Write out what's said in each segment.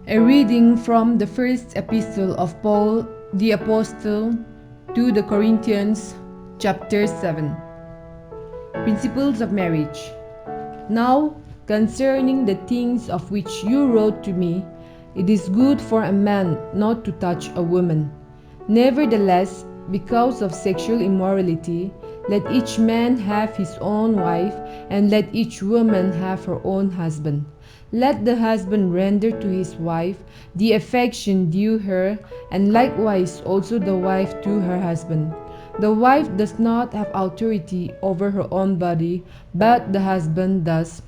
A reading from the first epistle of Paul the Apostle to the Corinthians, chapter 7. Principles of Marriage. Now, concerning the things of which you wrote to me, it is good for a man not to touch a woman. Nevertheless, because of sexual immorality, let each man have his own wife, and let each woman have her own husband. Let the husband render to his wife the affection due her, and likewise also the wife to her husband. The wife does not have authority over her own body, but the husband does.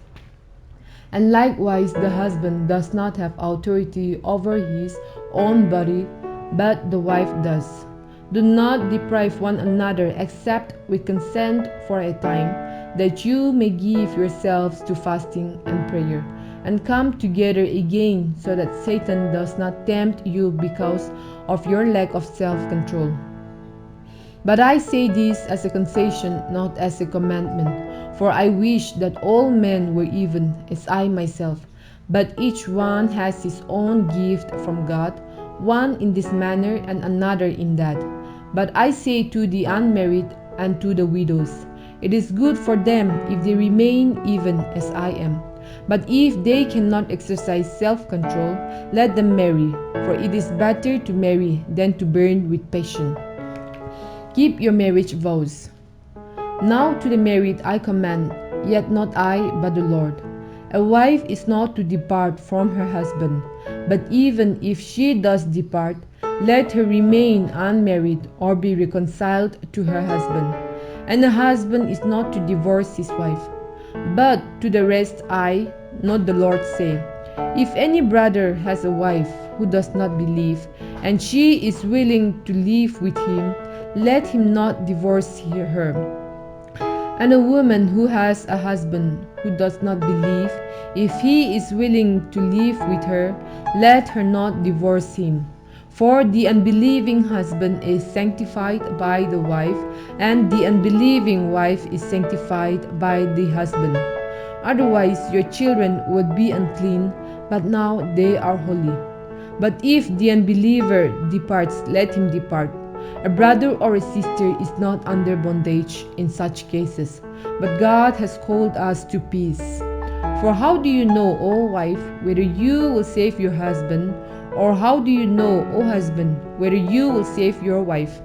And likewise the husband does not have authority over his own body, but the wife does. Do not deprive one another except with consent for a time, that you may give yourselves to fasting and prayer, and come together again, so that Satan does not tempt you because of your lack of self-control. But I say this as a concession, not as a commandment, for I wish that all men were even as I myself. But each one has his own gift from God, one in this manner and another in that. But I say to the unmarried and to the widows, it is good for them if they remain even as I am. But if they cannot exercise self-control, let them marry, for it is better to marry than to burn with passion. Keep your marriage vows. Now to the married I command, yet not I, but the Lord. A wife is not to depart from her husband, but even if she does depart, let her remain unmarried or be reconciled to her husband. And a husband is not to divorce his wife. But to the rest I, not the Lord, say, if any brother has a wife who does not believe, and she is willing to live with him, let him not divorce her. And a woman who has a husband who does not believe, if he is willing to live with her, let her not divorce him. For the unbelieving husband is sanctified by the wife, and the unbelieving wife is sanctified by the husband. Otherwise your children would be unclean, but now they are holy. But if the unbeliever departs, let him depart. A brother or a sister is not under bondage in such cases, but God has called us to peace. For how do you know, O wife, whether you will save your husband? Or how do you know, O husband, whether you will save your wife?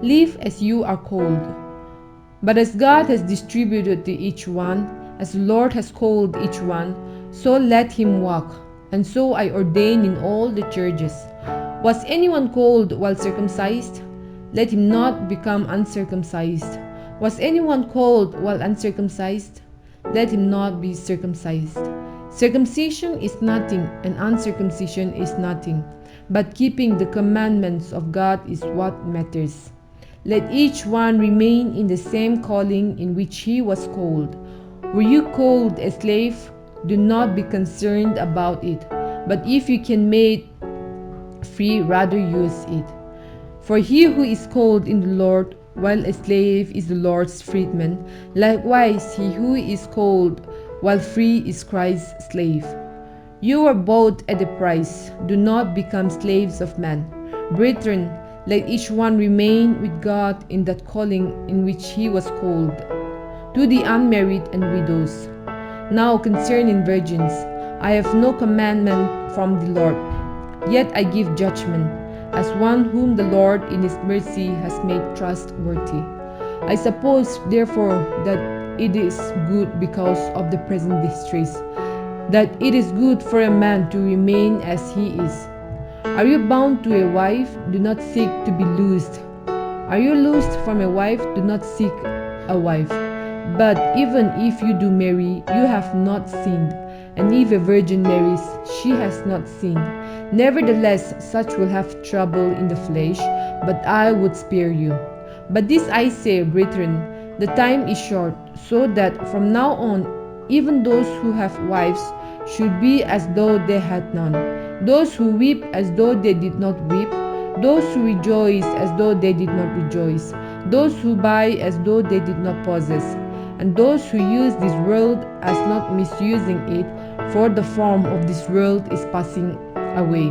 Live as you are called. But as God has distributed to each one, as the Lord has called each one, so let him walk. And so I ordain in all the churches. Was anyone called while circumcised? Let him not become uncircumcised. Was anyone called while uncircumcised? Let him not be circumcised. Circumcision is nothing, and uncircumcision is nothing, but keeping the commandments of God is what matters. Let each one remain in the same calling in which he was called. Were you called a slave? Do not be concerned about it, but if you can make free, rather use it. For he who is called in the Lord, while a slave, is the Lord's freedman. Likewise, he who is called while free is Christ's slave. You are bought at a price. Do not become slaves of man. Brethren, let each one remain with God in that calling in which he was called. To the unmarried and widows. Now concerning virgins, I have no commandment from the Lord. Yet I give judgment, as one whom the Lord in his mercy has made trustworthy. I suppose, therefore, that it is good because of the present distress, that it is good for a man to remain as he is. Are you bound to a wife? Do not seek to be loosed. Are you loosed from a wife? Do not seek a wife. But even if you do marry, you have not sinned. And if a virgin marries, she has not sinned. Nevertheless, such will have trouble in the flesh, but I would spare you. But this I say, brethren, the time is short, so that from now on, even those who have wives should be as though they had none, those who weep as though they did not weep, those who rejoice as though they did not rejoice, those who buy as though they did not possess, and those who use this world as not misusing it, for the form of this world is passing away.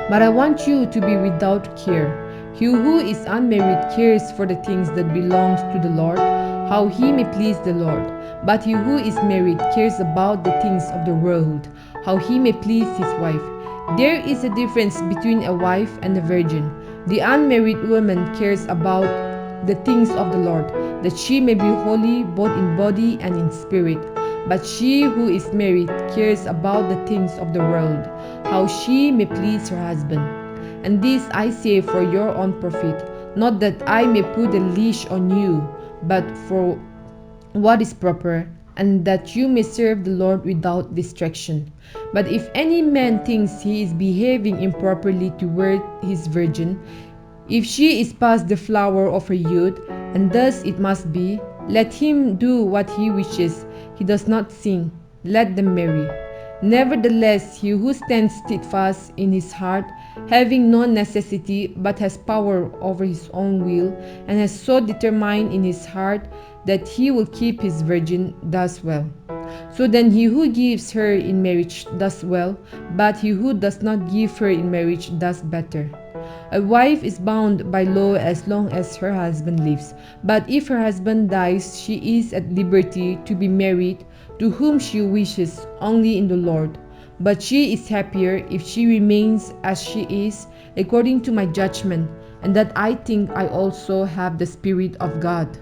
But I want you to be without care. He who is unmarried cares for the things that belongs to the Lord, how he may please the Lord. But he who is married cares about the things of the world, how he may please his wife. There is a difference between a wife and a virgin. The unmarried woman cares about the things of the Lord, that she may be holy both in body and in spirit. But she who is married cares about the things of the world, how she may please her husband. And this I say for your own profit, not that I may put a leash on you, but for what is proper, and that you may serve the Lord without distraction. But if any man thinks he is behaving improperly toward his virgin, if she is past the flower of her youth, and thus it must be, let him do what he wishes. He does not sin. Let them marry. Nevertheless, he who stands steadfast in his heart, having no necessity but has power over his own will, and has so determined in his heart that he will keep his virgin, does well. So then he who gives her in marriage does well, but he who does not give her in marriage does better. A wife is bound by law as long as her husband lives, but if her husband dies, she is at liberty to be married to whom she wishes, only in the Lord. But she is happier if she remains as she is, according to my judgment, and that I think I also have the Spirit of God.